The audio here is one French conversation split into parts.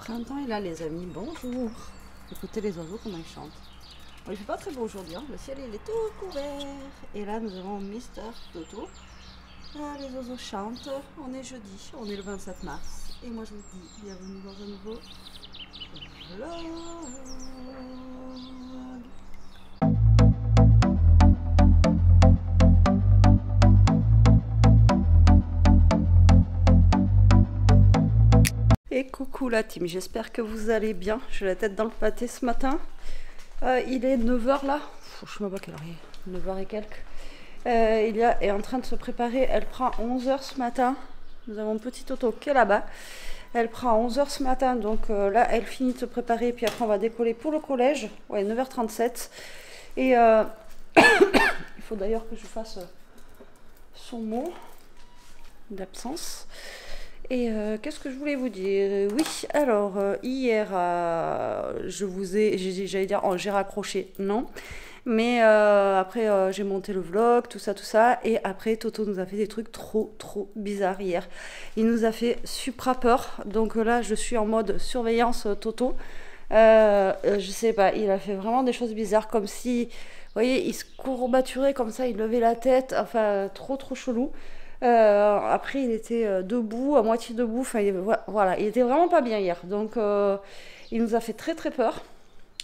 Printemps est là les amis, bonjour. Écoutez les oiseaux comment ils chantent. Bon, il fait pas très beau aujourd'hui, hein. Le ciel il est tout couvert. Et là nous avons Mister Toto. Là les oiseaux chantent, on est jeudi, on est le 27 mars. Et moi je vous dis bienvenue dans un nouveau vlog. Et coucou la team, j'espère que vous allez bien. J'ai la tête dans le pâté ce matin. Il est 9 h là. Je sais même pas quelle heure il est. 9 h et quelques. Ilia est en train de se préparer. Elle prend 11 h ce matin. Nous avons petit Toto qui est là-bas. Elle prend 11 h ce matin. Donc là, elle finit de se préparer. Puis après, on va décoller pour le collège. Ouais, 9 h 37. Et il faut d'ailleurs que je fasse son mot d'absence. Et qu'est-ce que je voulais vous dire? Oui, alors hier, j'allais dire, oh, j'ai raccroché, non. Mais après, j'ai monté le vlog, tout ça. Et après, Toto nous a fait des trucs trop bizarres hier. Il nous a fait supra peur. Donc là, je suis en mode surveillance Toto. Je sais pas, il a fait vraiment des choses bizarres, comme si, vous voyez, il se courbaturait comme ça, il levait la tête. Enfin, trop chelou. Après il était debout, à moitié debout, enfin voilà, il était vraiment pas bien hier, donc il nous a fait très peur.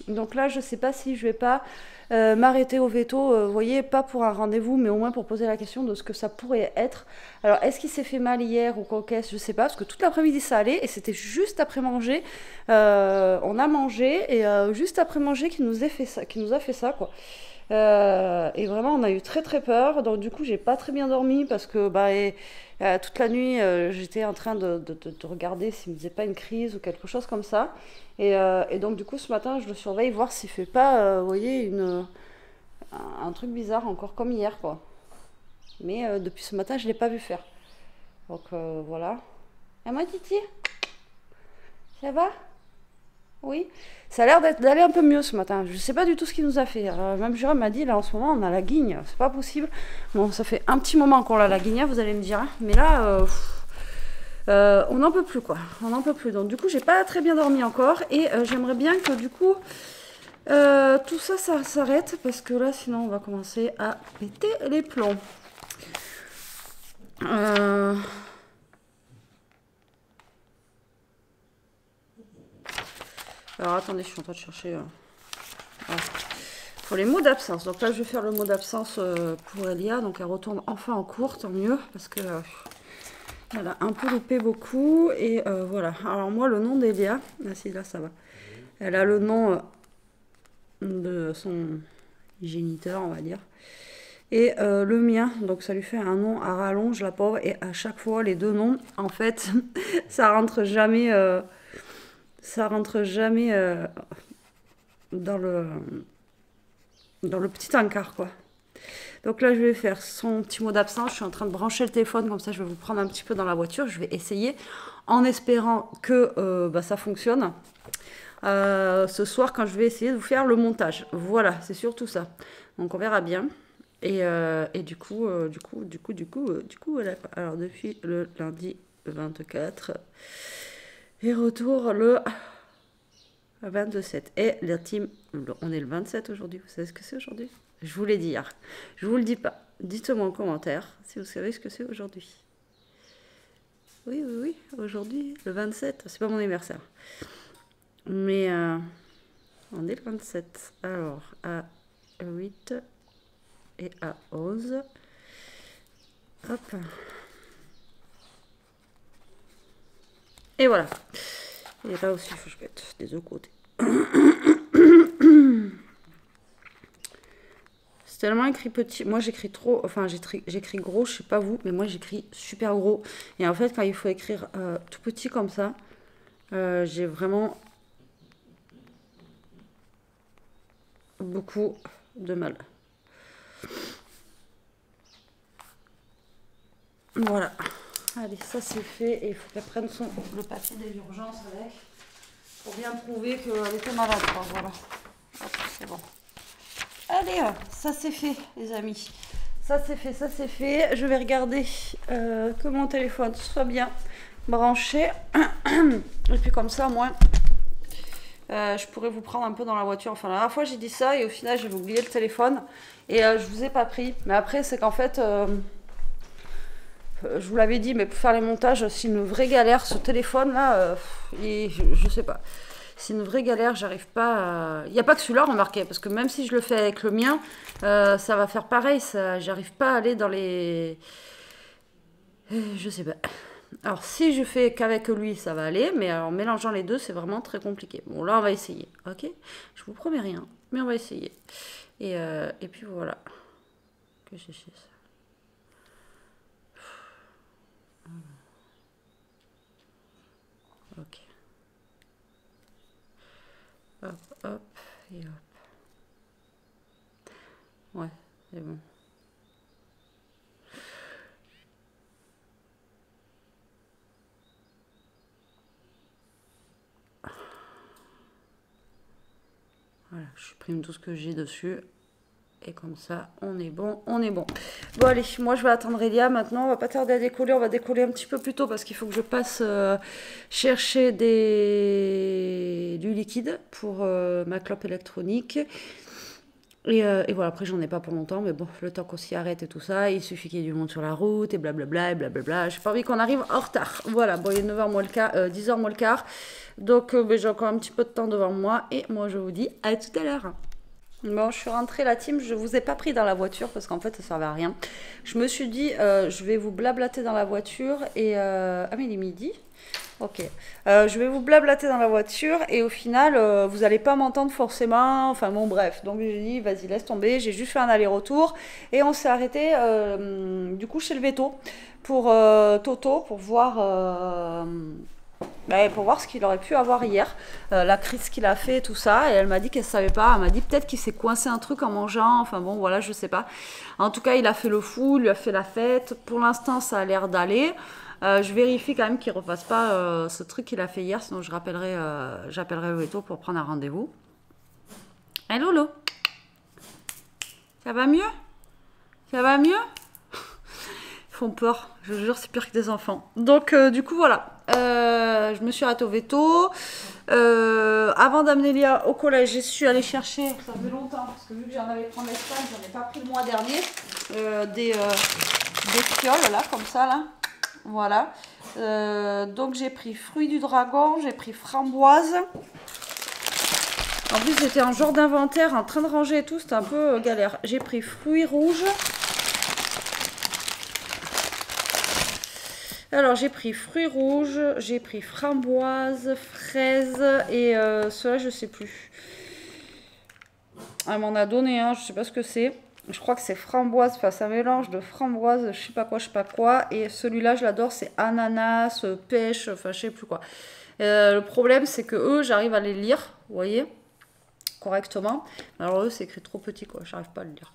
Donc là je sais pas si je vais pas m'arrêter au veto, vous voyez, pas pour un rendez-vous mais au moins pour poser la question de ce que ça pourrait être. Alors est-ce qu'il s'est fait mal hier ou quoi qu'est-ce, je sais pas, parce que toute l'après-midi ça allait et c'était juste après manger, on a mangé et juste après manger qu'il nous a fait ça quoi. Et vraiment on a eu très peur, donc du coup j'ai pas très bien dormi parce que toute la nuit j'étais en train de regarder s'il me faisait pas une crise ou quelque chose comme ça, et donc du coup ce matin je le surveille voir s'il fait pas vous voyez un truc bizarre encore comme hier quoi, mais depuis ce matin je l'ai pas vu faire, donc voilà. Et moi Titi, ça va? Oui, ça a l'air d'aller un peu mieux ce matin. Je sais pas du tout ce qu'il nous a fait. Même Jérôme m'a dit, là en ce moment on a la guigne, c'est pas possible. Bon, ça fait un petit moment qu'on a la guigne, vous allez me dire, hein. Mais là, on n'en peut plus quoi. On n'en peut plus. Donc du coup, j'ai pas très bien dormi encore et j'aimerais bien que du coup tout ça s'arrête parce que là, sinon on va commencer à péter les plombs. Alors attendez, je suis en train de chercher. Pour les mots d'absence. Donc là, je vais faire le mot d'absence pour Elia. Donc elle retourne enfin en cours, tant mieux, parce que elle a un peu loupé beaucoup. Et voilà. Alors moi, le nom d'Elia, là, si là, ça va. Elle a le nom de son géniteur, on va dire. Et le mien, donc ça lui fait un nom à rallonge, la pauvre. Et à chaque fois, les deux noms, en fait, ça rentre jamais dans le petit encart quoi. Donc là je vais faire son petit mot d'absence. Je suis en train de brancher le téléphone, comme ça je vais vous prendre un petit peu dans la voiture. Je vais essayer en espérant que ça fonctionne ce soir quand je vais essayer de vous faire le montage. Voilà, c'est surtout ça. Donc on verra bien. Et du coup voilà. Alors depuis le lundi 24 et retour le 27. Et la team, on est le 27 aujourd'hui. Vous savez ce que c'est aujourd'hui? Je vous l'ai dit hier. Je vous le dis pas. Dites-moi en commentaire si vous savez ce que c'est aujourd'hui. Oui. Aujourd'hui, le 27. C'est pas mon anniversaire. Mais on est le 27. Alors, à 8 et à 11. Hop. Et voilà. Et là aussi, il faut que je mette des deux côtés. C'est tellement écrit petit. Moi, j'écris trop. Enfin, j'écris gros, je sais pas vous, mais moi, j'écris super gros. Et en fait, quand il faut écrire tout petit comme ça, j'ai vraiment beaucoup de mal. Voilà. Allez, ça c'est fait et il faut qu'elle prenne le papier de l'urgence avec pour bien prouver qu'elle était malade. Voilà. C'est bon. Allez, ça c'est fait, les amis. Ça c'est fait. Je vais regarder que mon téléphone soit bien branché. Et puis comme ça, moi, je pourrais vous prendre un peu dans la voiture. Enfin, la dernière fois, j'ai dit ça et au final, j'avais oublié le téléphone. Et je vous ai pas pris. Mais après, c'est qu'en fait, je vous l'avais dit, mais pour faire les montages, c'est une vraie galère. Ce téléphone-là, je sais pas. C'est une vraie galère, j'arrive pas à... Il n'y a pas que celui-là, remarquez, parce que même si je le fais avec le mien, ça va faire pareil. J'arrive pas à aller dans les... Je sais pas. Alors, si je fais qu'avec lui, ça va aller, mais en mélangeant les deux, c'est vraiment très compliqué. Bon, là, on va essayer, ok? Je vous promets rien, mais on va essayer. Et puis voilà. Que j'ai fait ça. Ok. Hop, hop, et hop. Ouais, c'est bon. Voilà, je supprime tout ce que j'ai dessus. Et comme ça, on est bon, on est bon. Bon, allez, moi je vais attendre Elia maintenant. On va pas tarder à décoller. On va décoller un petit peu plus tôt parce qu'il faut que je passe chercher du liquide pour ma clope électronique. Et voilà, après j'en ai pas pour longtemps, mais bon, le temps qu'on s'y arrête et tout ça, il suffit qu'il y ait du monde sur la route et blablabla et blablabla. J'ai pas envie qu'on arrive en retard. Voilà, bon, il est 9h moins le quart, 10h moins le quart. Donc ben, j'ai encore un petit peu de temps devant moi et moi je vous dis à tout à l'heure. Bon, je suis rentrée la team, je vous ai pas pris dans la voiture parce qu'en fait ça servait à rien. Je me suis dit, je vais vous blablater dans la voiture et... Ah mais il est midi. Ok. Je vais vous blablater dans la voiture et au final, vous n'allez pas m'entendre forcément. Enfin bon, bref. Donc j'ai dit, vas-y, laisse tomber. J'ai juste fait un aller-retour et on s'est arrêté du coup chez le veto pour Toto pour voir ce qu'il aurait pu avoir hier, la crise qu'il a fait, tout ça. Et elle m'a dit qu'elle savait pas. Elle m'a dit peut-être qu'il s'est coincé un truc en mangeant. Enfin bon, voilà, je sais pas. En tout cas, il a fait le fou, il lui a fait la fête. Pour l'instant, ça a l'air d'aller. Je vérifie quand même qu'il ne refasse pas ce truc qu'il a fait hier, sinon j'appellerai le veto pour prendre un rendez-vous. Hey Lolo, ça va mieux? Ça va mieux? Ils font peur, je vous jure, c'est pire que des enfants. Donc du coup voilà, je me suis arrêtée au veto. Avant d'amener Léa au collège, je suis allée chercher, ça fait longtemps, parce que vu que j'en avais pris en Espagne, j'en ai pas pris le mois dernier, des fioles là, comme ça là. Voilà. Donc j'ai pris fruits du dragon, j'ai pris framboise. En plus j'étais en genre d'inventaire, en train de ranger et tout, c'était un peu galère. J'ai pris fruits rouges. Alors j'ai pris fruits rouges, j'ai pris framboise, fraises et cela je sais plus. Elle m'en a donné un, je sais pas ce que c'est. Je crois que c'est framboise, enfin c'est un mélange de framboise, je sais pas quoi. Et celui-là, je l'adore, c'est ananas, pêche, enfin je sais plus quoi. Le problème, c'est que eux, j'arrive à les lire, vous voyez, correctement. Alors eux, c'est écrit trop petit, quoi, j'arrive pas à le lire.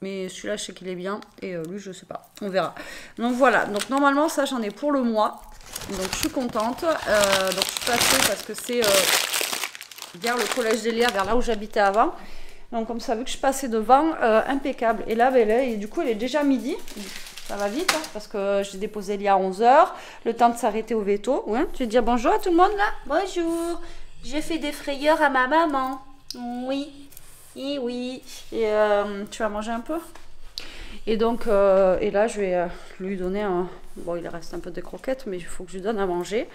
Mais celui-là, je sais qu'il est bien, et lui, je sais pas, on verra. Donc voilà, donc normalement, ça, j'en ai pour le mois. Donc je suis contente. Donc je suis passée parce que c'est vers le collège d'Elia, vers là où j'habitais avant. Donc comme ça, vu que je passais devant, impeccable. Et là, et du coup, il est déjà midi. Ça va vite, hein, parce que j'ai déposé Elia à 11h. Le temps de s'arrêter au veto. Ouais, tu veux dire bonjour à tout le monde, là? Bonjour. J'ai fait des frayeurs à ma maman. Oui. Et oui. Et tu vas manger un peu? Et donc, et là, je vais lui donner un... Bon, il reste un peu de croquettes, mais il faut que je lui donne à manger.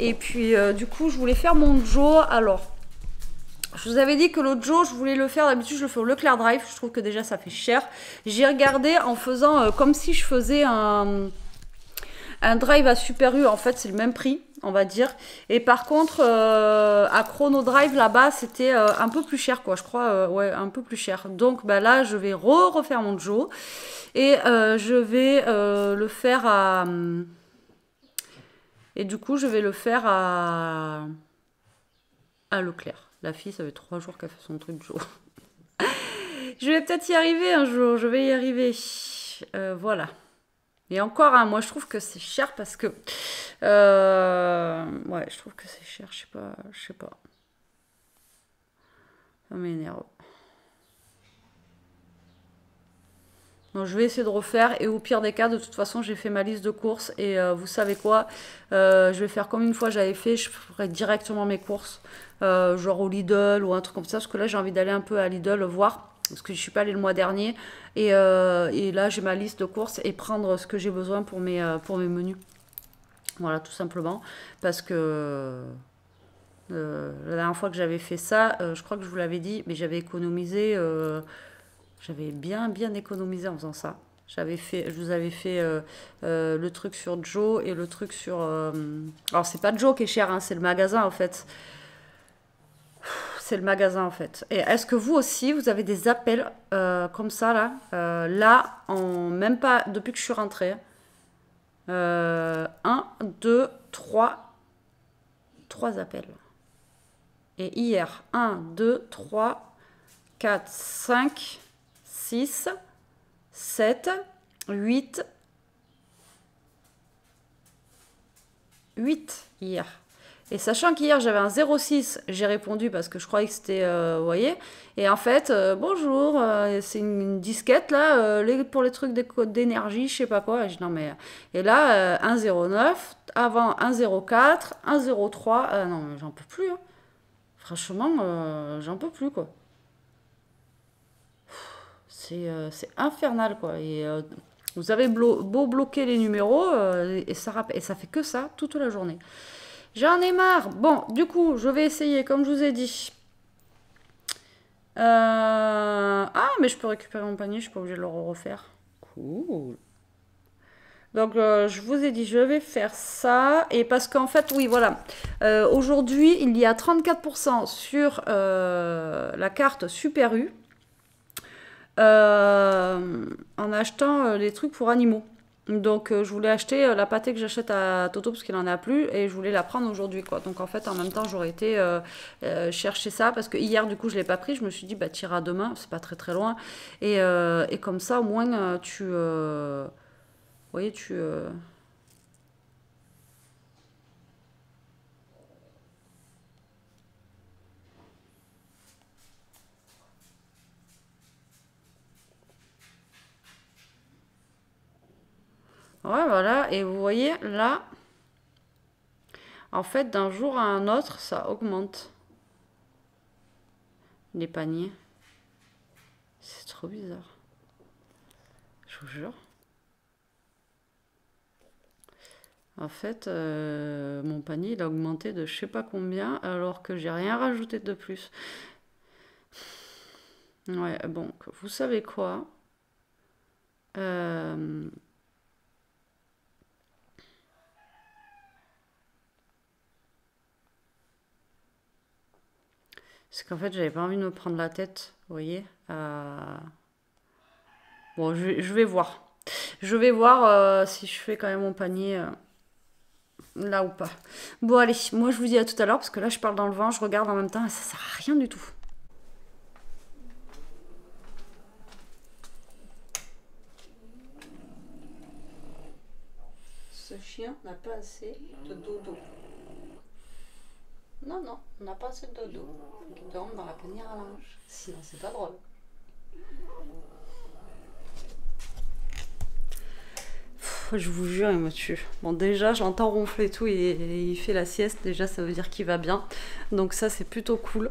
Et puis, du coup, je voulais faire mon Joe. Alors... Je vous avais dit que l'autre jour, je voulais le faire. D'habitude, je le fais au Leclerc Drive. Je trouve que déjà, ça fait cher. J'ai regardé en faisant comme si je faisais un drive à Super U. En fait, c'est le même prix, on va dire. Et par contre, à Chrono Drive, là-bas, c'était un peu plus cher, quoi. Je crois, ouais, un peu plus cher. Donc, bah, là, je vais refaire mon Joe. Et je vais le faire à... Et du coup, je vais le faire à Leclerc. La fille, ça fait 3 jours qu'elle fait son truc Joe. Je vais peut-être y arriver un jour, je vais y arriver. Voilà. Et encore, hein, moi je trouve que c'est cher parce que... ouais, je trouve que c'est cher, je sais pas. Ça m'énerve. Donc je vais essayer de refaire. Et au pire des cas, de toute façon, j'ai fait ma liste de courses. Et vous savez quoi, je vais faire comme une fois j'avais fait. Je ferai directement mes courses. Genre au Lidl ou un truc comme ça. Parce que là, j'ai envie d'aller un peu à Lidl voir. Parce que je suis pas allée le mois dernier. Et là, j'ai ma liste de courses. Et prendre ce que j'ai besoin pour mes menus. Voilà, tout simplement. Parce que... la dernière fois que j'avais fait ça, je crois que je vous l'avais dit, mais j'avais économisé, j'avais bien économisé en faisant ça. Je vous avais fait le truc sur Joe et le truc sur... alors c'est pas Joe qui est cher, hein, c'est le magasin en fait. C'est le magasin en fait. Et est-ce que vous aussi, vous avez des appels comme ça là là, en même pas, depuis que je suis rentrée. 1, 2, 3, 3 appels. Et hier, 1, 2, 3, 4, 5, 6, 7, 8, 8 hier. Et sachant qu'hier j'avais un 06, j'ai répondu parce que je croyais que c'était, vous voyez. Et en fait, bonjour, c'est une disquette là, pour les trucs d'énergie, je sais pas quoi. Et, non mais, et là, 109, avant 104, 103, non mais j'en peux plus. Hein. Franchement, j'en peux plus, quoi. C'est infernal, quoi. Et vous avez beau bloquer les numéros, et ça fait que ça toute la journée. J'en ai marre. Bon, du coup, je vais essayer, comme je vous ai dit. Ah, mais je peux récupérer mon panier, je suis pas obligée de le refaire. Cool. Donc, je vous ai dit, je vais faire ça. Et parce qu'en fait, oui, voilà. Aujourd'hui, il y a 34% sur la carte Super U en achetant les trucs pour animaux. Donc, je voulais acheter la pâtée que j'achète à Toto parce qu'il en a plus et je voulais la prendre aujourd'hui, quoi. Donc, en fait, en même temps, j'aurais été chercher ça parce que hier, du coup, je l'ai pas pris. Je me suis dit, bah, t'iras demain, c'est pas très très loin. Et comme ça, au moins, vous voyez, ouais, voilà. Et vous voyez, là, en fait, d'un jour à un autre, ça augmente les paniers. C'est trop bizarre. Je vous jure. En fait, mon panier, il a augmenté de je sais pas combien, alors que j'ai rien rajouté de plus. Ouais, bon, vous savez quoi? Euh, Parce qu'en fait, j'avais pas envie de me prendre la tête, vous voyez. Bon, je vais voir. Je vais voir si je fais quand même mon panier là ou pas. Bon, allez, moi je vous dis à tout à l'heure, parce que là je parle dans le vent, je regarde en même temps et ça sert à rien du tout. Ce chien n'a pas assez de dodo. Non, non, on n'a pas assez de dodo. Il dorme dans la panière à linge. Sinon, c'est pas drôle. Je vous jure, il me tue. Bon, déjà, j'entends ronfler et tout, et il fait la sieste. Déjà, ça veut dire qu'il va bien. Donc ça, c'est plutôt cool.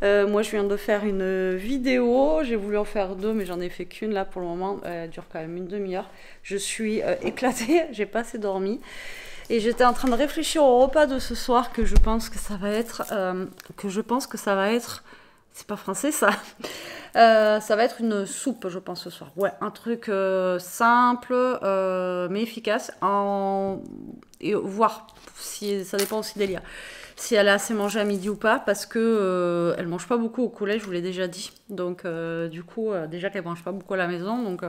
Moi, je viens de faire une vidéo. J'ai voulu en faire 2, mais j'en ai fait qu'une là pour le moment. Elle dure quand même une demi-heure. Je suis éclatée. J'ai pas assez dormi. Et j'étais en train de réfléchir au repas de ce soir que je pense que ça va être... C'est pas français ça. Ça va être une soupe, je pense, ce soir. Ouais, un truc simple, mais efficace. Et voir si ça dépend aussi d'Elia. Si elle a assez mangé à midi ou pas, parce que elle mange pas beaucoup au collège, je vous l'ai déjà dit. Donc, du coup, déjà qu'elle mange pas beaucoup à la maison, donc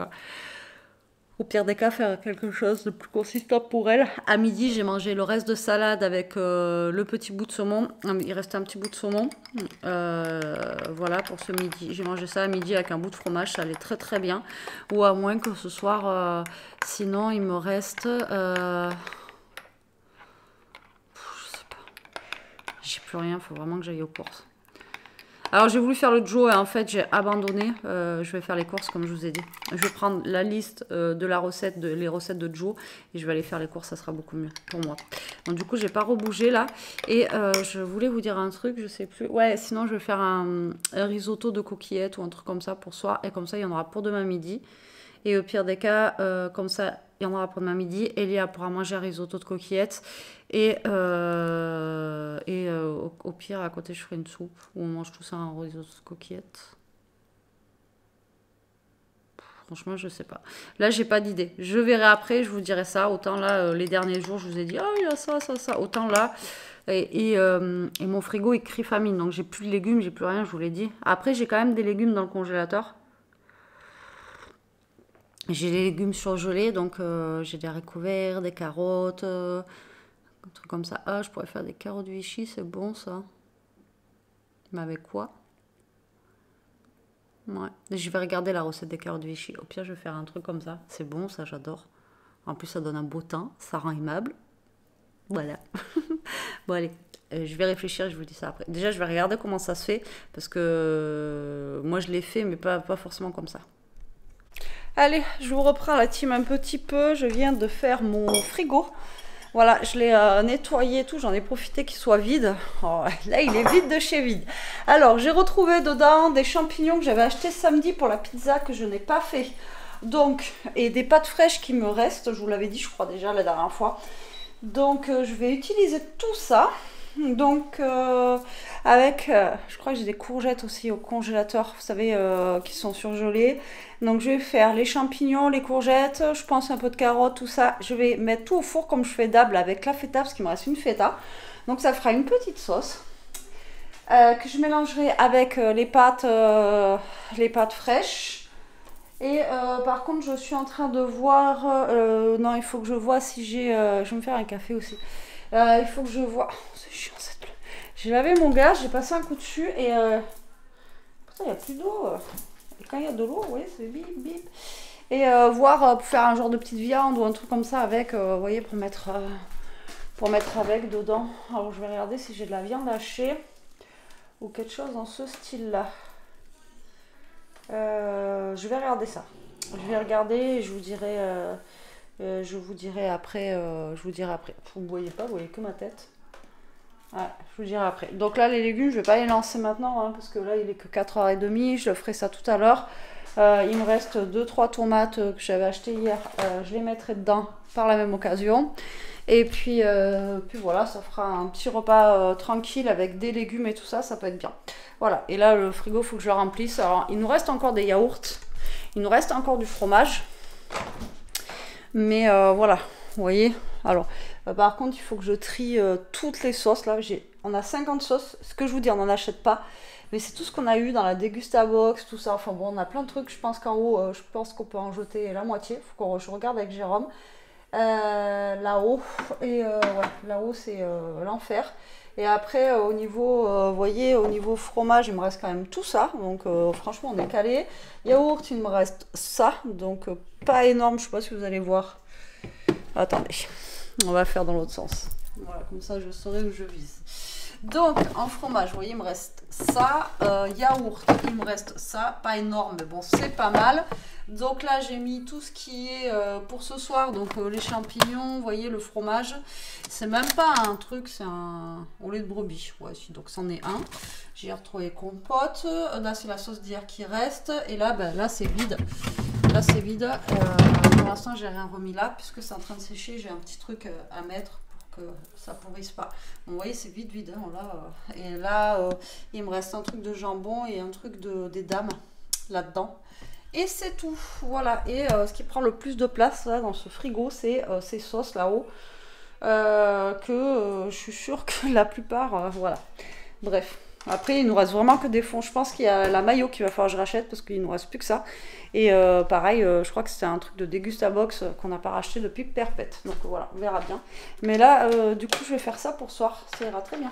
au pire des cas, faire quelque chose de plus consistant pour elle. À midi, j'ai mangé le reste de salade avec le petit bout de saumon. Il restait un petit bout de saumon. Voilà pour ce midi. J'ai mangé ça à midi avec un bout de fromage. Ça allait très très bien. Ou à moins que ce soir, sinon il me reste... je sais pas. J'ai plus rien. Il faut vraiment que j'aille aux courses. Alors j'ai voulu faire le Joe et en fait j'ai abandonné. Je vais faire les courses comme je vous ai dit. Je vais prendre la liste de la recette, les recettes de Joe et je vais aller faire les courses, ça sera beaucoup mieux pour moi. Donc du coup j'ai pas rebougé là. Et je voulais vous dire un truc, je sais plus. Ouais, sinon je vais faire un risotto de coquillettes ou un truc comme ça pour ce soir. Et comme ça il y en aura pour demain midi. Et au pire des cas, comme ça, il y en aura pour demain midi. Elia pourra manger un risotto de coquillettes. Et au pire, à côté, je ferai une soupe où on mange tout ça en risotto de coquillettes. Franchement, je sais pas. Là, j'ai pas d'idée. Je verrai après, je vous dirai ça. Autant là, les derniers jours, je vous ai dit, oh, il y a ça, ça, ça. Autant là. Et mon frigo, il crie famine. Donc, j'ai plus de légumes, j'ai plus rien, je vous l'ai dit. Après, j'ai quand même des légumes dans le congélateur. J'ai les légumes surgelés, donc j'ai des haricots verts, des carottes, un truc comme ça. Ah, je pourrais faire des carottes Vichy, c'est bon ça. Mais avec quoi? Ouais, je vais regarder la recette des carottes Vichy. Au pire, je vais faire un truc comme ça. C'est bon, ça, j'adore. En plus, ça donne un beau teint, ça rend aimable. Voilà. Bon, allez, je vais réfléchir et je vous dis ça après. Déjà, je vais regarder comment ça se fait, parce que moi, je l'ai fait, mais pas forcément comme ça. Allez, je vous reprends la team un petit peu. Je viens de faire mon frigo. Voilà, je l'ai nettoyé et tout. J'en ai profité qu'il soit vide. Oh, là, il est vide de chez vide. Alors, j'ai retrouvé dedans des champignons que j'avais achetés samedi pour la pizza que je n'ai pas fait. Donc, et des pâtes fraîches qui me restent. Je vous l'avais dit, je crois déjà la dernière fois. Donc, je vais utiliser tout ça. Donc, je crois que j'ai des courgettes aussi au congélateur, vous savez, qui sont surgelées. Donc, je vais faire les champignons, les courgettes, je pense un peu de carottes, tout ça. Je vais mettre tout au four comme je fais d'hab avec la feta, parce qu'il me reste une feta. Donc, ça fera une petite sauce que je mélangerai avec les pâtes fraîches. Et par contre, je suis en train de voir... non, il faut que je vois si j'ai... je vais me faire un café aussi. Il faut que je vois... Oh, c'est chiant cette pluie. J'ai lavé mon gaz, j'ai passé un coup dessus et... Putain, il n'y a plus d'eau. Et quand il y a de l'eau, oui, c'est bip, bip. Et voir pour faire un genre de petite viande ou un truc comme ça avec, vous voyez, pour mettre avec dedans. Alors, je vais regarder si j'ai de la viande hachée ou quelque chose dans ce style-là. Je vais regarder ça. Je vais regarder et je vous dirai... je vous dirai après. Vous ne voyez pas, vous voyez que ma tête. Ouais, je vous dirai après. Donc là, les légumes, je vais pas les lancer maintenant, hein, parce que là, il est que 4h30. Je ferai ça tout à l'heure. Il me reste 2-3 tomates que j'avais achetées hier. Je les mettrai dedans par la même occasion. Et puis voilà, ça fera un petit repas tranquille avec des légumes et tout ça. Ça peut être bien. Voilà. Et là, le frigo, il faut que je le remplisse. Alors, il nous reste encore des yaourts. Il nous reste encore du fromage. Mais voilà, vous voyez. Alors, par contre, il faut que je trie toutes les sauces. Là, on a 50 sauces. Ce que je vous dis, on n'en achète pas. Mais c'est tout ce qu'on a eu dans la Degustabox, tout ça. Enfin bon, on a plein de trucs. Je pense qu'en haut, je pense qu'on peut en jeter la moitié. Il faut que je regarde avec Jérôme. Là-haut. Et ouais, là-haut, c'est l'enfer. Et après, au niveau, vous voyez, au niveau fromage, il me reste quand même tout ça. Donc, franchement, on est calé. Yaourt, il me reste ça. Donc, pas énorme. Je sais pas si vous allez voir. Attendez. On va faire dans l'autre sens. Voilà, comme ça, je saurai où je vise. Donc, en fromage, vous voyez, il me reste ça. Yaourt, il me reste ça. Pas énorme, mais bon, c'est pas mal. Donc là, j'ai mis tout ce qui est pour ce soir. Donc, les champignons, vous voyez, le fromage. C'est même pas un truc, c'est un au lait de brebis. Ouais, donc, c'en est un. J'ai retrouvé compote. Là, c'est la sauce d'hier qui reste. Et là, ben, là c'est vide. Là, c'est vide. Pour l'instant, j'ai rien remis là, puisque c'est en train de sécher. J'ai un petit truc à mettre que ça pourrisse pas. Donc, vous voyez, c'est vide, hein, là, et là, il me reste un truc de jambon et un truc des dames là-dedans. Et c'est tout. Voilà. Et ce qui prend le plus de place là, dans ce frigo, c'est ces sauces là-haut. Je suis sûre que la plupart... voilà. Bref. Après, il nous reste vraiment que des fonds. Je pense qu'il y a la mayo qu'il va falloir que je rachète parce qu'il nous reste plus que ça. Et pareil, je crois que c'est un truc de Degustabox qu'on n'a pas racheté depuis perpète. Donc voilà, on verra bien. Mais là, du coup, je vais faire ça pour ce soir. Ça ira très bien.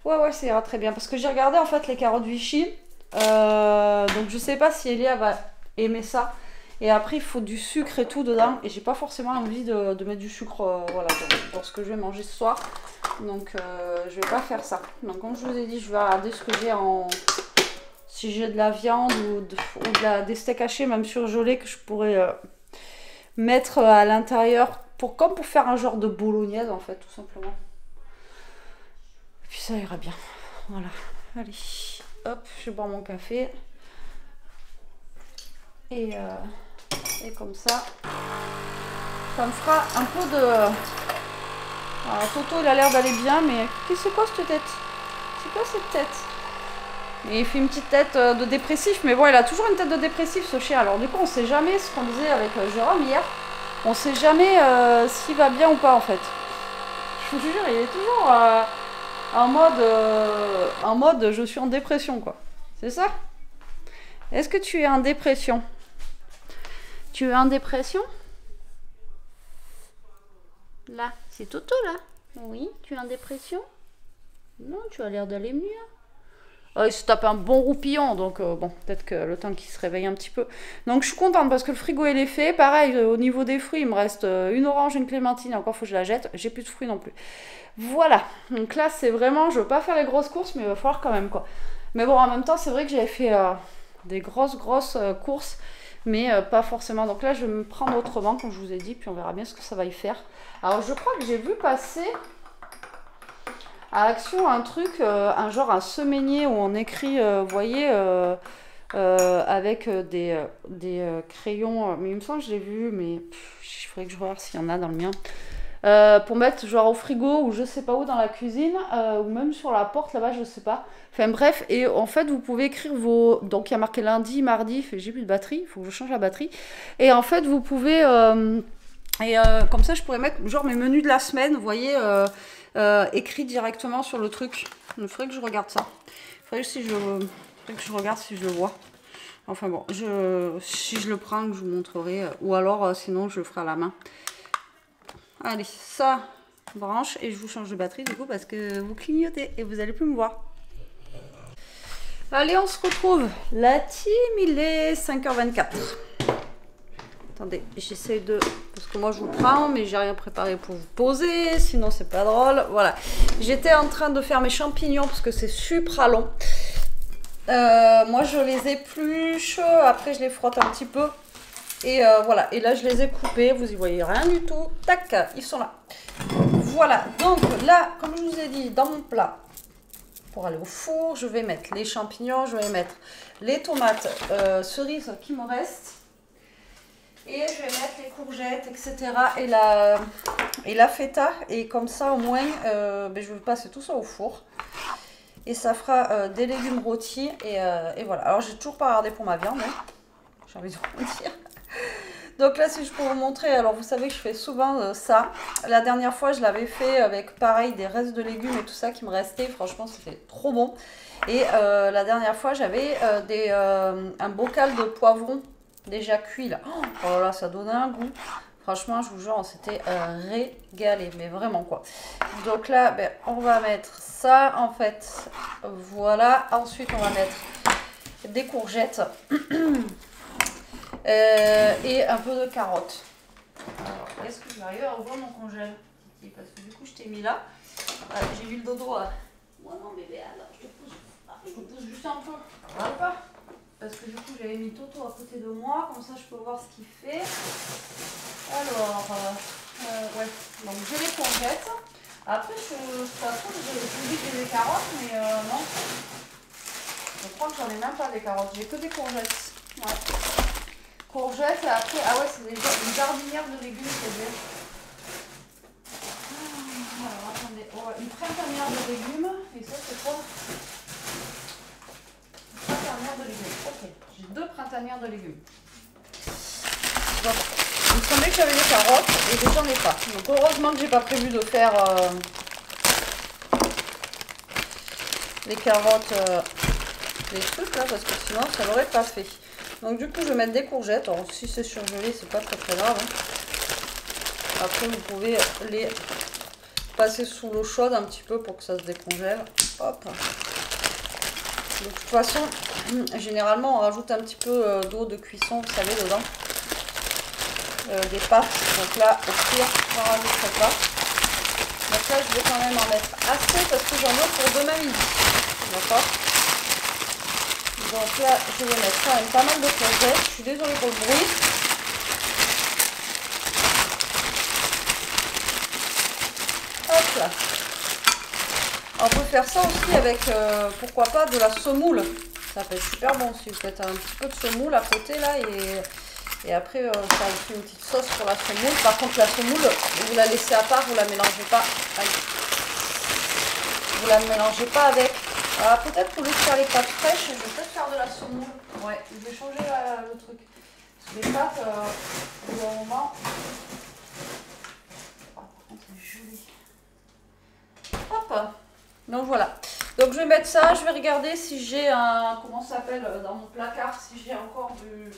Ouais, ça ira très bien. Parce que j'ai regardé en fait les carottes Vichy. Donc je sais pas si Elia va aimer ça. Et après, il faut du sucre et tout dedans. Et j'ai pas forcément envie de mettre du sucre voilà, dans ce que je vais manger ce soir. Donc je vais pas faire ça. Donc comme je vous ai dit, je vais regarder ce que j'ai en... Si j'ai de la viande ou des steaks hachés, même surgelés, que je pourrais mettre à l'intérieur. Comme pour faire un genre de bolognaise en fait, tout simplement. Et puis ça ira bien. Voilà. Allez. Hop, je bois mon café. Et comme ça me fera un peu de... Alors Toto il a l'air d'aller bien, mais c'est quoi cette tête? C'est quoi cette tête? Et il fait une petite tête de dépressif, mais bon il a toujours une tête de dépressif ce chien. Alors du coup on sait jamais ce qu'on disait avec Jérôme hier. On sait jamais s'il va bien ou pas en fait. Je vous jure, il est toujours en mode je suis en dépression quoi. C'est ça? Est-ce que tu es en dépression? Tu es en dépression? Là, c'est Toto là? Oui, tu es en dépression? Non, tu as l'air d'aller mieux. Il se tape un bon roupillon, donc bon, peut-être que le temps qu'il se réveille un petit peu. Donc je suis contente parce que le frigo il est fait. Pareil, au niveau des fruits, il me reste une orange, une clémentine, encore faut que je la jette. J'ai plus de fruits non plus. Voilà, donc là c'est vraiment, je veux pas faire les grosses courses, mais il va falloir quand même quoi. Mais bon, en même temps, c'est vrai que j'avais fait des grosses courses, mais pas forcément. Donc là, je vais me prendre autrement, comme je vous ai dit, puis on verra bien ce que ça va y faire. Alors je crois que j'ai vu passer... à Action un truc, un genre un semainier où on écrit, vous voyez, avec des crayons, mais il me semble que je l'ai vu, mais il faudrait que je regarde s'il y en a dans le mien, pour mettre genre au frigo ou je sais pas où dans la cuisine, ou même sur la porte là-bas, je sais pas. Enfin bref, et en fait vous pouvez écrire vos... Donc il y a marqué lundi, mardi, j'ai plus de batterie, il faut que je change la batterie. Et en fait vous pouvez... comme ça je pourrais mettre genre mes menus de la semaine, vous voyez... écrit directement sur le truc. Il faudrait que je regarde ça. Il faudrait que je regarde si je le vois. Enfin bon, si je le prends, je vous montrerai. Ou alors, sinon, je le ferai à la main. Allez, ça branche et je vous change de batterie du coup parce que vous clignotez et vous n'allez plus me voir. Allez, on se retrouve. La team, il est 5h24. Attendez, j'essaie de... Parce que moi je vous prends, mais j'ai rien préparé pour vous poser, sinon c'est pas drôle. Voilà. J'étais en train de faire mes champignons parce que c'est super long. Moi je les épluche, après je les frotte un petit peu. Et voilà, et là je les ai coupés, vous y voyez rien du tout. Tac, ils sont là. Voilà, donc là, comme je vous ai dit, dans mon plat, pour aller au four, je vais mettre les champignons, je vais mettre les tomates cerises qui me restent. Et je vais mettre les courgettes, etc. Et la feta. Et comme ça, au moins, je vais passer tout ça au four. Et ça fera des légumes rôtis. Et voilà. Alors, j'ai toujours pas regardé pour ma viande. Hein. J'ai envie de vous dire. Donc là, si je peux vous montrer. Alors, vous savez que je fais souvent ça. La dernière fois, je l'avais fait avec, pareil, des restes de légumes et tout ça qui me restait. Franchement, c'était trop bon. Et la dernière fois, j'avais un bocal de poivrons déjà cuit là. Oh là, ça donnait un goût. Franchement, je vous jure, on s'était régalé, mais vraiment quoi. Donc là, on va mettre ça en fait. Voilà. Ensuite, on va mettre des courgettes et un peu de carottes. Alors, est-ce que je vais arriver à ouvrir mon congèle? Parce que du coup, je t'ai mis là. Voilà, j'ai vu le dodo. Oh non, bébé, alors, je te pousse juste un peu. Voilà pas. Parce que du coup j'avais mis Toto à côté de moi, comme ça je peux voir ce qu'il fait. Alors, ouais, donc j'ai les courgettes. Après, de toute façon, j'ai dit que j'ai des carottes, mais non. Je crois que j'en ai même pas des carottes, j'ai que des courgettes. Ouais. Courgettes, et après, ah ouais, c'est une jardinière de légumes, c'est bien. Alors, attendez, ouais, une printanière de légumes, et ça c'est quoi? Printanière de légumes. Ok, j'ai 2 printanières de légumes. Bon. Il me semblait que j'avais des carottes et j'en ai pas. Donc heureusement que j'ai pas prévu de faire les carottes, les trucs là, parce que sinon ça l'aurait pas fait. Donc du coup je vais mettre des courgettes. Alors si c'est surgelé, c'est pas très grave. Hein. Après vous pouvez les passer sous l'eau chaude un petit peu pour que ça se décongèle. Hop. De toute façon, généralement on rajoute un petit peu d'eau de cuisson, vous savez, dedans. Des pâtes. Donc là, au pire, je ne rajouterai pas. Donc là, je vais quand même en mettre assez parce que j'en ai pour demain midi. D'accord? Donc là, je vais mettre quand même pas mal de courgettes. Je suis désolée pour le bruit. Hop là. On peut faire ça aussi avec, pourquoi pas, de la semoule. Ça peut être super bon si vous faites un petit peu de semoule à côté là. Et après, ça vous fait une petite sauce pour la semoule. Par contre, la semoule, vous la laissez à part, vous la mélangez pas. Vous la mélangez pas avec. Alors peut-être pour lui faire les pâtes fraîches, je vais peut-être faire de la semoule. Ouais, je vais changer le truc. Parce que les pâtes, au bout d'un moment. Oh, par contre, c'est joli. Hop. Donc voilà. Donc je vais mettre ça. Je vais regarder si j'ai un. Comment ça s'appelle dans mon placard, si j'ai encore du.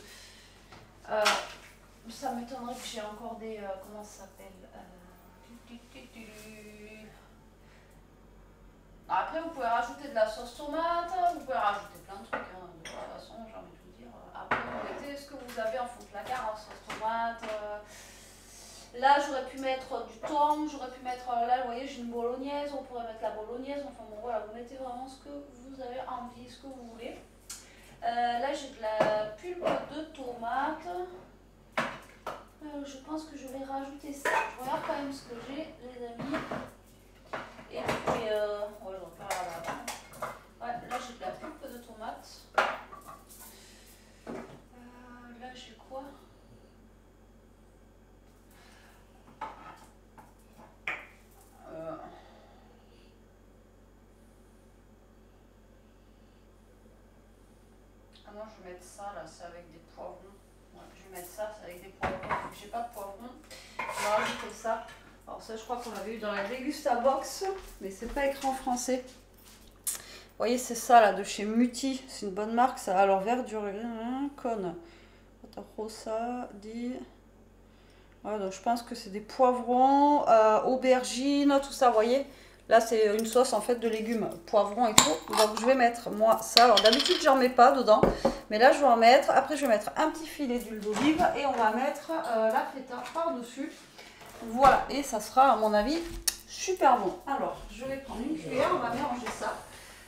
Ça m'étonnerait que j'ai encore des. Comment ça s'appelle Après, vous pouvez rajouter de la sauce tomate, vous pouvez rajouter plein de trucs. Hein. De toute façon, j'ai envie de vous dire. Après, vous mettez ce que vous avez en fond de placard, hein, sauce tomate. Là, j'aurais pu mettre du thon, j'aurais pu mettre. Là, vous voyez, j'ai une bolognaise, on pourrait mettre la bolognaise. Enfin, bon, voilà, vous mettez vraiment ce que vous avez envie, ce que vous voulez. Là, j'ai de la pulpe de tomate. Je pense que je vais rajouter ça. Je regarde quand même ce que j'ai, les amis. Et puis, ouais, donc là, là j'ai de la pulpe de tomate. Là, j'ai quoi? Ah non, je vais mettre ça, là, c'est avec des poivrons. Ouais, je vais mettre ça, c'est avec des poivrons. J'ai pas de poivrons. Je vais rajouter ça. Alors ça, je crois qu'on l'avait eu dans la Degustabox, mais c'est pas écrit en français. Vous voyez, c'est ça, là, de chez Muti. C'est une bonne marque, ça. Alors, verdure, conne. Rosa, dit... Voilà, donc je pense que c'est des poivrons, aubergines, tout ça, vous voyez. Là, c'est une sauce, en fait, de légumes, poivrons et tout. Donc, je vais mettre, moi, ça. Alors, d'habitude, j'en mets pas dedans. Mais là, je vais en mettre. Après, je vais mettre un petit filet d'huile d'olive. Et on va mettre la feta par-dessus. Voilà, et ça sera à mon avis super bon. Alors, je vais prendre une cuillère, on va mélanger ça.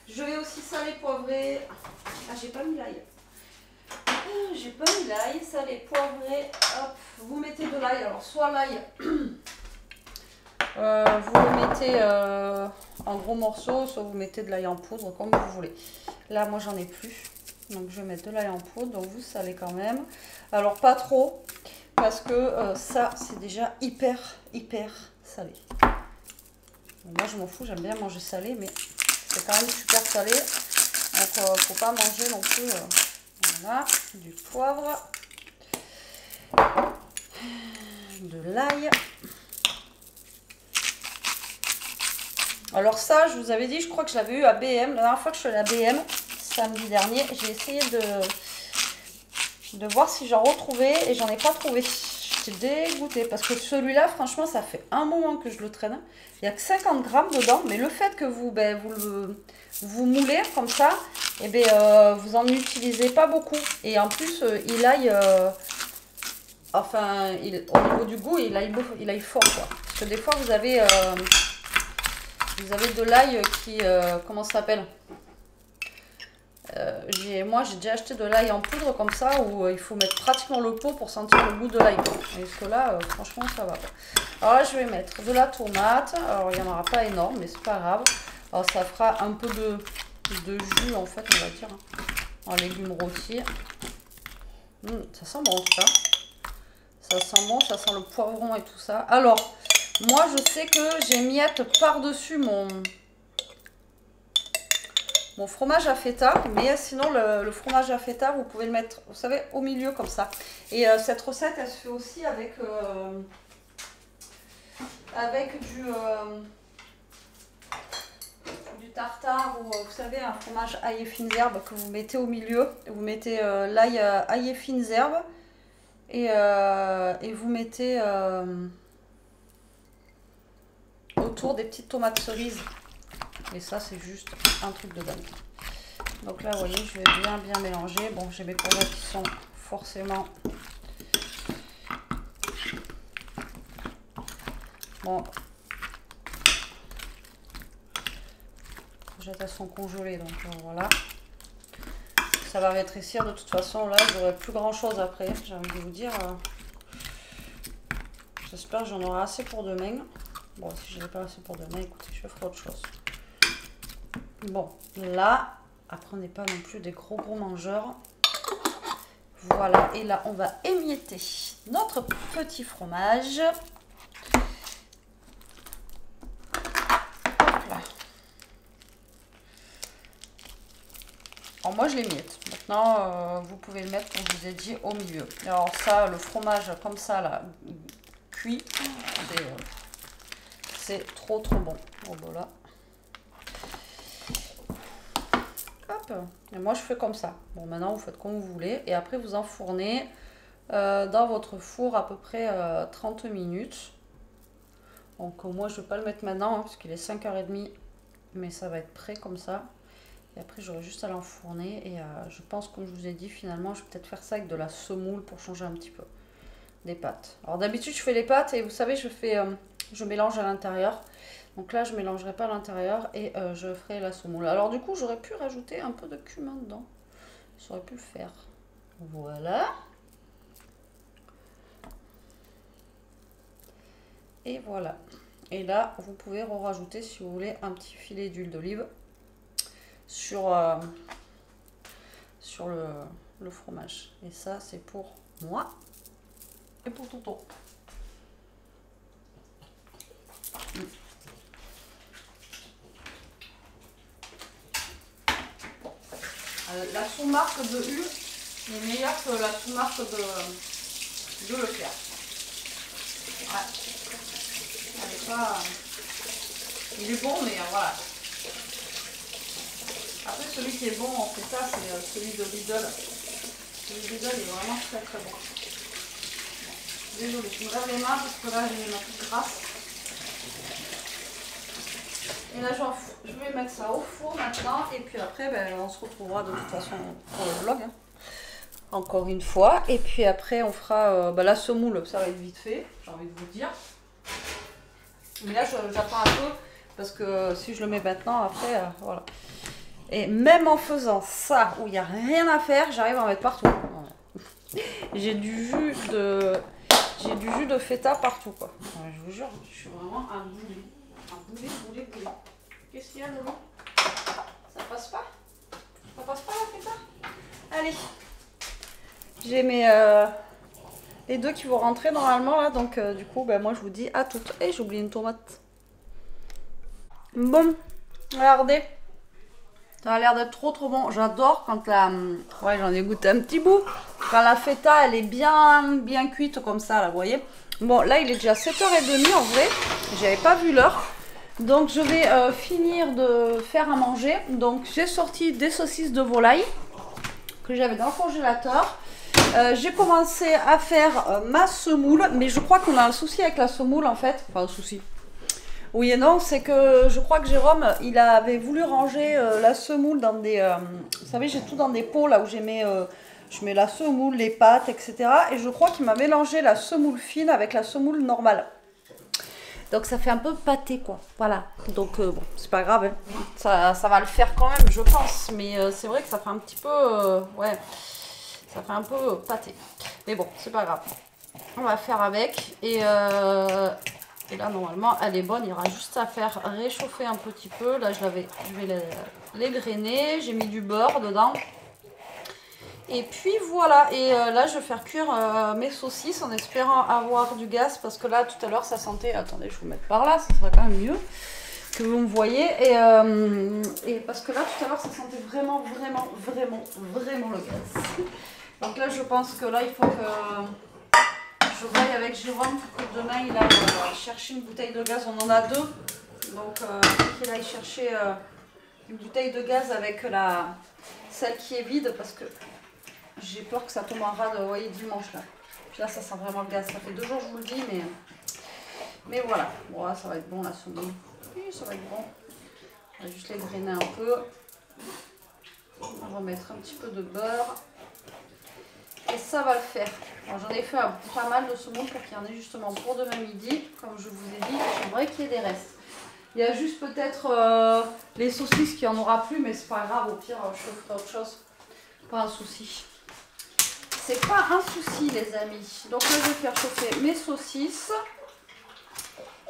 Je vais aussi saler, poivrer. Ah, j'ai pas mis l'ail. J'ai pas mis l'ail, salé, poivré. Hop, vous mettez de l'ail. Alors, soit l'ail, vous le mettez en gros morceaux, soit vous mettez de l'ail en poudre, comme vous voulez. Là, moi, j'en ai plus. Donc, je vais mettre de l'ail en poudre. Donc, vous salez quand même. Alors, pas trop. Parce que ça, c'est déjà hyper salé. Bon, moi, je m'en fous, j'aime bien manger salé, mais c'est quand même super salé. Donc, faut pas manger non plus. Voilà, du poivre, de l'ail. Alors ça, je vous avais dit, je crois que je l'avais eu à BM. La dernière fois que je suis allée à BM, samedi dernier, j'ai essayé de voir si j'en retrouvais et j'en ai pas trouvé. J'étais dégoûtée parce que celui-là, franchement, ça fait un moment que je le traîne. Il n'y a que 50 grammes dedans, mais le fait que vous vous moulez comme ça, et vous en utilisez pas beaucoup. Et en plus, il aille, enfin, au niveau du goût, il aille fort, quoi. Parce que des fois, vous avez de l'ail qui, comment ça s'appelle? Moi j'ai déjà acheté de l'ail en poudre comme ça où il faut mettre pratiquement le pot pour sentir le goût de l'ail. Et ce que là, franchement, ça va. Alors là, je vais mettre de la tomate. Alors il n'y en aura pas énorme, mais c'est pas grave. Alors ça fera un peu de jus en fait, on va dire. En légumes rôtis. Ça sent bon en tout cas. Ça sent bon, ça sent le poivron et tout ça. Alors, moi je sais que j'ai miette par-dessus mon fromage à feta, mais sinon le fromage à feta, vous pouvez le mettre, vous savez, au milieu comme ça. Et cette recette, elle se fait aussi avec du tartare ou vous savez, un fromage ail et fines herbes que vous mettez au milieu. Vous mettez l'ail ail et fines herbes et vous mettez autour des petites tomates cerises. Et ça, c'est juste un truc de dingue. Donc là, vous voyez, je vais bien mélanger. Bon, j'ai mes courgettes qui sont forcément... Bon, courgettes elles sont congelées, donc voilà. Ça va rétrécir de toute façon. Là, j'aurai plus grand chose après. J'ai envie de vous dire. J'espère que j'en aurai assez pour demain. Bon, si je n'ai pas assez pour demain, écoutez, je ferai autre chose. Bon, là, après, on n'est pas non plus des gros mangeurs. Voilà, et là, on va émietter notre petit fromage. Hop là. Alors moi, je l'émiette. Maintenant, vous pouvez le mettre, comme je vous ai dit, au milieu. Alors ça, le fromage comme ça, là, cuit, c'est trop bon. Oh, voilà. Hop. Et moi, je fais comme ça. Bon, maintenant, vous faites comme vous voulez. Et après, vous enfournez dans votre four à peu près 30 minutes. Donc, moi, je ne vais pas le mettre maintenant, hein, parce qu'il est 5h30. Mais ça va être prêt comme ça. Et après, j'aurai juste à l'enfourner. Et je pense, comme je vous ai dit, finalement, je vais peut-être faire ça avec de la semoule pour changer un petit peu des pâtes. Alors, d'habitude, je fais les pâtes et vous savez, je mélange à l'intérieur. Donc là, je ne mélangerai pas à l'intérieur et je ferai la semoule. Alors du coup, j'aurais pu rajouter un peu de cumin dedans. J'aurais pu le faire. Voilà. Et voilà. Et là, vous pouvez rajouter, si vous voulez, un petit filet d'huile d'olive sur le fromage. Et ça, c'est pour moi et pour tonton. La sous-marque de U est meilleure que la sous-marque de Leclerc. Ouais. Elle est pas... Il est bon, mais voilà. Après, celui qui est bon en fait ça, c'est celui de Lidl. Celui de Lidl est vraiment très bon. Bon. Désolée, je me lave les mains parce que là j'ai ma petite grasse. Et là, je vais mettre ça au four maintenant. Et puis après, on se retrouvera de toute façon pour le vlog. Hein. Encore une fois. Et puis après, on fera la semoule. Ça va être vite fait, j'ai envie de vous dire. Mais là, j'attends un peu. Parce que si je le mets maintenant, après, voilà. Et même en faisant ça, où il n'y a rien à faire, j'arrive à en mettre partout. Voilà. J'ai du jus de feta partout, quoi. Ouais, je vous jure, je suis vraiment un boulet. Boulet. Qu'est-ce qu'il y a, Lolo? Ça passe pas? Ça passe pas la feta? Allez. J'ai les deux qui vont rentrer normalement là. Donc du coup, moi je vous dis à toutes. Et j'ai oublié une tomate. Bon, regardez. Ça a l'air d'être trop bon. J'adore quand ouais, j'en ai goûté un petit bout. Quand la feta, elle est bien cuite comme ça, là, vous voyez. Bon, là, il est déjà 7h30 en vrai. J'avais pas vu l'heure. Donc, je vais finir de faire à manger. Donc, j'ai sorti des saucisses de volaille que j'avais dans le congélateur. J'ai commencé à faire ma semoule. Mais je crois qu'on a un souci avec la semoule, en fait. Enfin, un souci. Oui et non, c'est que je crois que Jérôme, il avait voulu ranger la semoule dans des... vous savez, j'ai tout dans des pots là où je mets la semoule, les pâtes, etc. Et je crois qu'il m'a mélangé la semoule fine avec la semoule normale. Donc ça fait un peu pâté, quoi. Voilà. Donc bon, c'est pas grave. Hein. Ça va le faire quand même, je pense. Mais c'est vrai que ça fait un petit peu... ouais, ça fait un peu pâté. Mais bon, c'est pas grave. On va faire avec. Et là, normalement, elle est bonne. Il y aura juste à faire réchauffer un petit peu. Là, je vais les grainer. J'ai mis du beurre dedans. Et puis, voilà. Et là, je vais faire cuire mes saucisses en espérant avoir du gaz. Parce que là, tout à l'heure, ça sentait... Attendez, je vais vous mettre par là. Ça serait quand même mieux que vous me voyez. Et parce que là, tout à l'heure, ça sentait vraiment le gaz. Donc là, je pense que là, il faut que... Je veille avec Jérôme pour que demain il aille chercher une bouteille de gaz. On en a deux. Donc qu'il aille chercher une bouteille de gaz avec celle qui est vide parce que j'ai peur que ça tombe en rade, vous voyez, dimanche là. Puis là ça sent vraiment le gaz. Ça fait 2 jours je vous le dis mais voilà. Bon là, ça va être bon la semoule. Oui, ça va être bon. On va juste les grainer un peu. On va mettre un petit peu de beurre. Et ça va le faire. J'en ai fait pas mal de semoule pour qu'il y en ait justement pour demain midi. Comme je vous ai dit, j'aimerais qu'il y ait des restes. Il y a juste peut-être les saucisses qui en aura plus, mais c'est pas grave, au pire, je ferai autre chose. Pas un souci. C'est pas un souci, les amis. Donc là, je vais faire chauffer mes saucisses.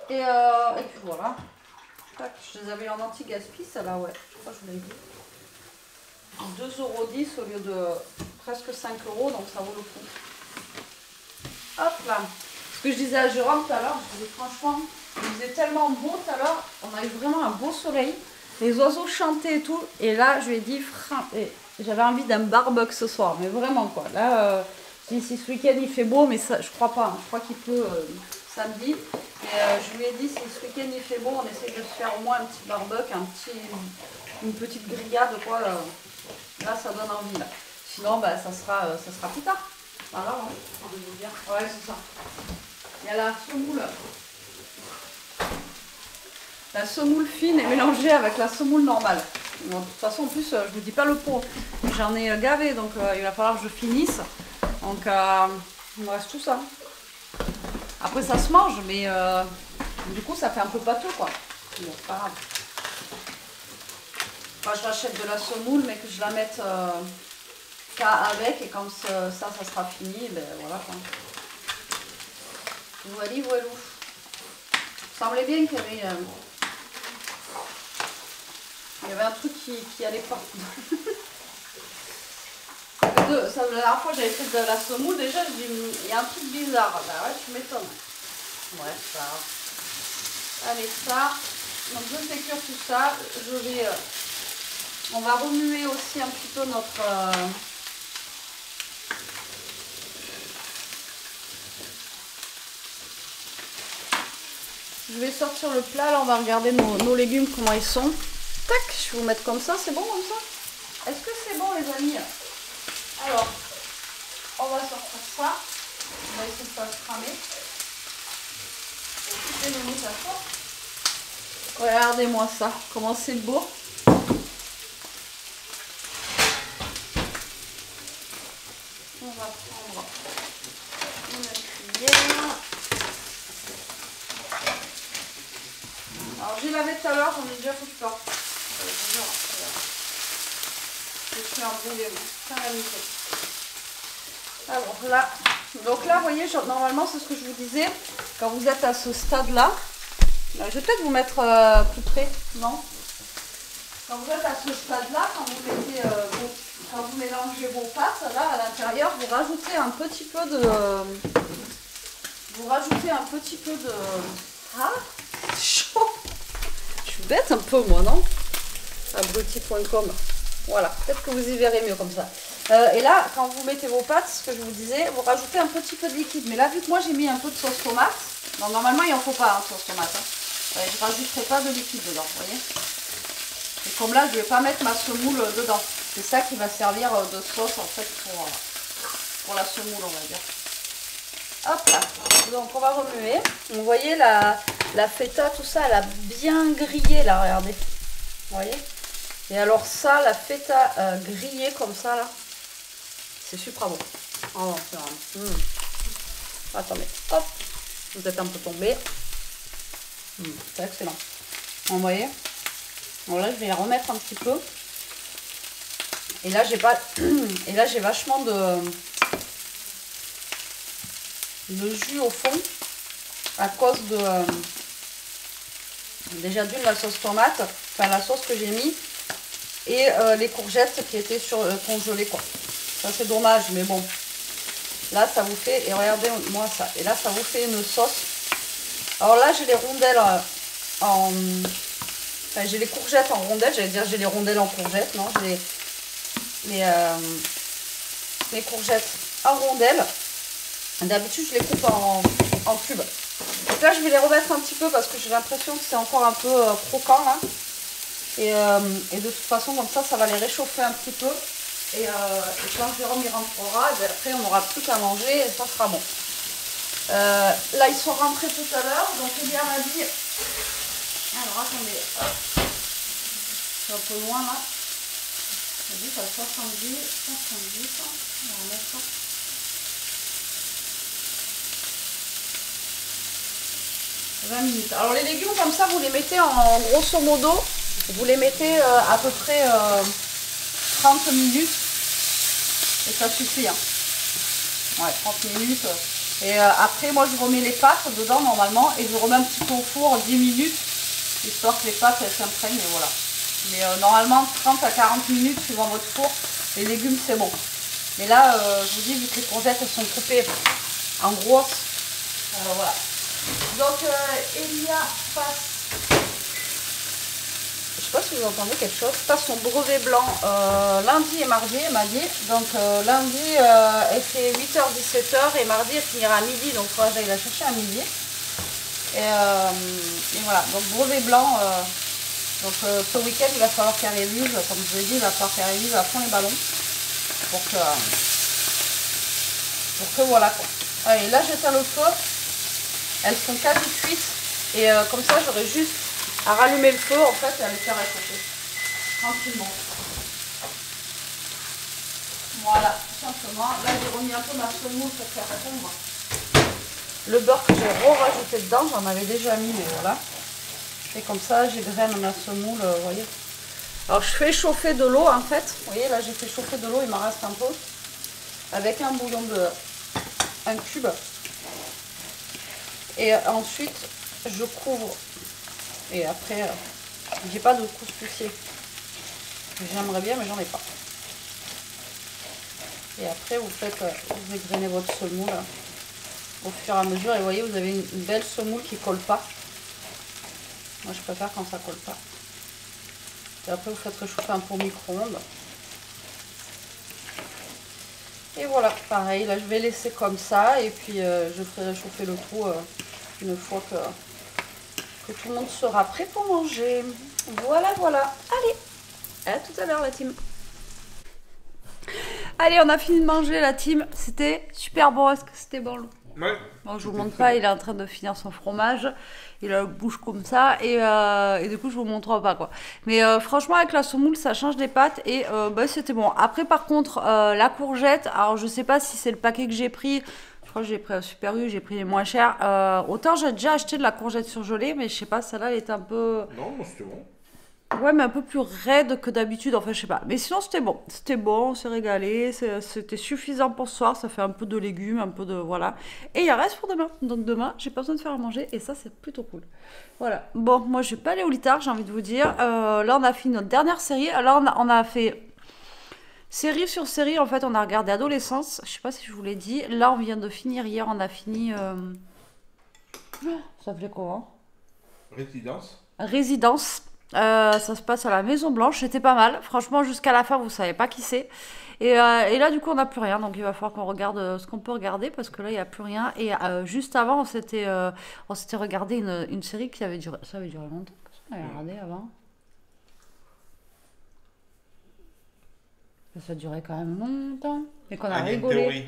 Et puis voilà. Tac, je les avais en anti-gaspi, ça là, ouais. Je crois que je vous l'ai dit. 2,10 € au lieu de presque 5 €, donc ça vaut le coup. Hop là. Ce que je disais à Jérôme tout à l'heure, je disais franchement, il faisait tellement beau tout à l'heure, on a eu vraiment un beau soleil. Les oiseaux chantaient et tout. Et là, je lui ai dit, j'avais envie d'un barbecue ce soir, mais vraiment quoi. Là, si ce week-end il fait beau, mais ça, je crois pas. Hein. Je crois qu'il pleut samedi. Et je lui ai dit, si ce week-end il fait beau, on essaie de se faire au moins un petit barbecue, une petite grillade quoi. Là, ça donne envie là. Sinon, bah, ça sera plus tard. Voilà, hein, je vais vous dire. Ouais, c'est ça. Il y a la semoule. La semoule fine est mélangée avec la semoule normale. Bon, de toute façon, en plus, je ne vous dis pas le pot. J'en ai gavé, donc il va falloir que je finisse. Donc, il me reste tout ça. Après, ça se mange, mais du coup, ça fait un peu pâteux, quoi. Bon, c'est pas grave. Moi, je rachète de la semoule, mais que je la mette ça avec, et quand ça sera fini, ben voilà, quoi. Voilà, voilà. Il semblait bien qu'il y avait un truc qui allait partout. La dernière fois j'avais fait de la semoule, déjà je dis il y a un truc bizarre. Bah ouais, tu m'étonnes. Ouais, ça. Allez, ça. Donc je fais cuire tout ça. On va remuer aussi un petit peu notre. Je vais sortir le plat, là on va regarder nos légumes, comment ils sont. Tac, je vais vous mettre comme ça, c'est bon comme ça? Est-ce que c'est bon les amis? Alors, on va sortir ça. On va essayer de ne pas se cramer. Regardez-moi ça, comment c'est beau. On va prendre une cuillère. Alors j'ai lavé tout à l'heure, j'en ai déjà foutu pas. Je suis un bon démon, calamité. Alors là, donc là, vous voyez, normalement c'est ce que je vous disais, quand vous êtes à ce stade-là, je vais peut-être vous mettre plus près, non? Quand vous êtes à ce stade-là, quand vous mélangez vos pâtes, là à l'intérieur, vous rajoutez un petit peu de, ah, c'est chaud. Je suis bête un peu moi, non? Abruti.com. Voilà, peut-être que vous y verrez mieux comme ça. Et là, quand vous mettez vos pâtes, ce que je vous disais, vous rajoutez un petit peu de liquide. Mais là, vu que moi j'ai mis un peu de sauce tomate, non, normalement il n'en faut pas, hein, sauce tomate. Hein. Ouais, je ne rajouterai pas de liquide dedans, vous voyez. Et comme là, je ne vais pas mettre ma semoule dedans. C'est ça qui va servir de sauce en fait pour la semoule, on va dire. Hop là. Donc on va remuer. Vous voyez la feta, tout ça, elle a bien grillé là, regardez. Vous voyez? Et alors ça, la feta grillée comme ça là, c'est super bon. Oh, c'est vraiment... Attendez, hop, vous êtes un peu tombé. C'est excellent. Vous voyez? Bon là, je vais les remettre un petit peu. Et là, j'ai vachement de jus au fond à cause de déjà d'une la sauce tomate, enfin la sauce que j'ai mis. Et les courgettes qui étaient congelées quoi. Ça c'est dommage mais bon. Là ça vous fait, et regardez moi ça, et là ça vous fait une sauce. Alors là j'ai les rondelles enfin j'ai les courgettes en rondelles, j'allais dire j'ai les rondelles en courgettes, non, j'ai les courgettes en rondelles. D'habitude je les coupe en cubes. Donc là je vais les remettre un petit peu parce que j'ai l'impression que c'est encore un peu croquant là. Et de toute façon, comme ça va les réchauffer un petit peu. Et quand Jérôme y rentrera, et après on n'aura plus qu'à manger et ça sera bon. Là, ils sont rentrés tout à l'heure. Donc, Elia m'a dit... Alors, attendez. Hop. C'est un peu loin là. On dit à 70. On va remettre ça. 20 minutes. Alors les légumes comme ça, vous les mettez en grosso modo, vous les mettez à peu près 30 minutes et ça suffit. Hein. Ouais, 30 minutes. Et après, moi je remets les pâtes dedans normalement et je remets un petit peu au four 10 minutes, histoire que les pâtes elles s'imprègnent et voilà. Mais normalement 30 à 40 minutes suivant votre four, les légumes c'est bon. Mais là, je vous dis, vu que les courgettes elles sont coupées en grosses, voilà. Donc Elia passe, je sais pas si vous entendez quelque chose, passe son brevet blanc lundi et mardi, elle m'a dit. Donc lundi elle fait 8h-17h et mardi elle finira à midi, donc il faudra que j'aille la chercher à midi. Et voilà, donc brevet blanc, donc ce week-end il va falloir qu'elle révise, comme je vous l'ai dit, il va falloir qu'elle révise à fond les ballons pour que voilà quoi. Allez, là j'éteins le feu. Elles sont quasi cuites et comme ça j'aurai juste à rallumer le feu en fait et à les faire réchauffer tranquillement. Voilà, tout simplement. Là j'ai remis un peu ma semoule pour faire fondre le beurre que j'ai rajouté dedans. J'en avais déjà mis mais voilà. Et comme ça j'ai graine ma semoule, vous voyez. Alors je fais chauffer de l'eau en fait. Vous voyez là j'ai fait chauffer de l'eau, il m'en reste un peu. Avec un bouillon de un cube. Et ensuite, je couvre. Et après, j'ai pas de couscoussier. J'aimerais bien, mais j'en ai pas. Et après, vous faites, vous égrenez votre semoule au fur et à mesure. Et vous voyez, vous avez une belle semoule qui colle pas. Moi, je préfère quand ça colle pas. Et après, vous faites réchauffer un peu au micro-ondes. Et voilà, pareil, là je vais laisser comme ça et puis je ferai réchauffer le tout une fois que tout le monde sera prêt pour manger. Voilà, voilà. Allez, à tout à l'heure la team. Allez, on a fini de manger la team. C'était super bon. Est-ce que c'était bon? Ouais. Bon, je vous montre pas, il est en train de finir son fromage. Il a la bouche comme ça et du coup je vous montre pas quoi. Mais franchement avec la semoule ça change des pâtes et bah, c'était bon. Après par contre la courgette, alors je sais pas si c'est le paquet que j'ai pris. Je crois que j'ai pris un Super U, j'ai pris les moins chers. Autant j'ai déjà acheté de la courgette surgelée mais je sais pas, celle-là elle était un peu... Non, moi c'était bon. Ouais, mais un peu plus raide que d'habitude, enfin je sais pas. Mais sinon c'était bon, on s'est régalé, c'était suffisant pour ce soir, ça fait un peu de légumes, un peu de... Voilà. Et il y a reste pour demain, donc demain j'ai pas besoin de faire à manger et ça c'est plutôt cool. Voilà, bon moi je vais pas aller au lit tard, j'ai envie de vous dire. Là on a fini notre dernière série, alors on a fait... Série sur série, en fait on a regardé Adolescence, je sais pas si je vous l'ai dit. Là on vient de finir, hier on a fini... Ça s'appelait comment? Résidence. Ça se passe à la Maison Blanche, c'était pas mal. Franchement, jusqu'à la fin, vous savez pas qui c'est. Et là, du coup, on n'a plus rien. Donc, il va falloir qu'on regarde ce qu'on peut regarder parce que là, il n'y a plus rien. Et juste avant, on s'était regardé une série qui avait duré. Ça avait duré longtemps. On avait regardé avant. Ça durait quand même longtemps. Et qu'on a rigolé. Theory.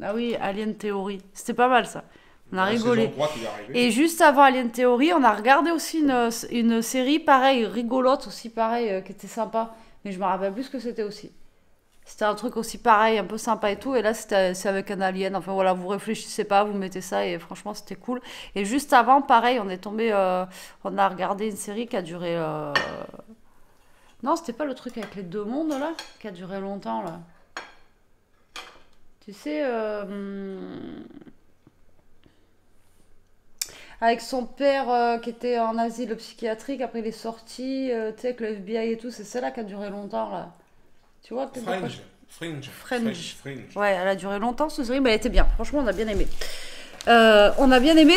Ah oui, Alien Theory. C'était pas mal ça. On a rigolé. Et juste avant Alien Theory, on a regardé aussi une série pareille, rigolote aussi pareil, qui était sympa. Mais je me rappelle plus ce que c'était aussi. C'était un truc aussi pareil, un peu sympa et tout. Et là, c'est avec un alien. Enfin voilà, vous réfléchissez pas, vous mettez ça et franchement, c'était cool. Et juste avant, pareil, on est tombé... on a regardé une série qui a duré... Non, c'était pas le truc avec les deux mondes, là, qui a duré longtemps, là. Tu sais... Avec son père qui était en asile psychiatrique, après il est sorti, tu sais, avec le FBI et tout, c'est celle-là qui a duré longtemps, là. Tu vois, Fringe. Ouais, elle a duré longtemps, cette série, mais elle était bien. Franchement, on a bien aimé.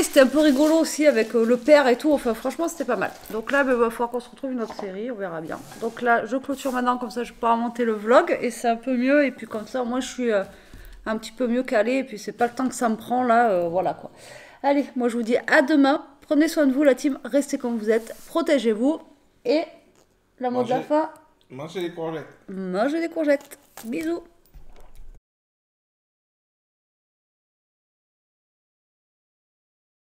C'était un peu rigolo aussi avec le père et tout. Enfin, franchement, c'était pas mal. Donc là, il va falloir qu'on se retrouve une autre série, on verra bien. Donc là, je clôture maintenant, comme ça, je peux monter le vlog et c'est un peu mieux. Et puis comme ça, moi, je suis un petit peu mieux calée. Et puis, c'est pas le temps que ça me prend là, voilà quoi. Allez, moi je vous dis à demain. Prenez soin de vous, la team. Restez comme vous êtes. Protégez-vous. Et la mot de la fin. Mangez des courgettes. Mangez des courgettes. Bisous.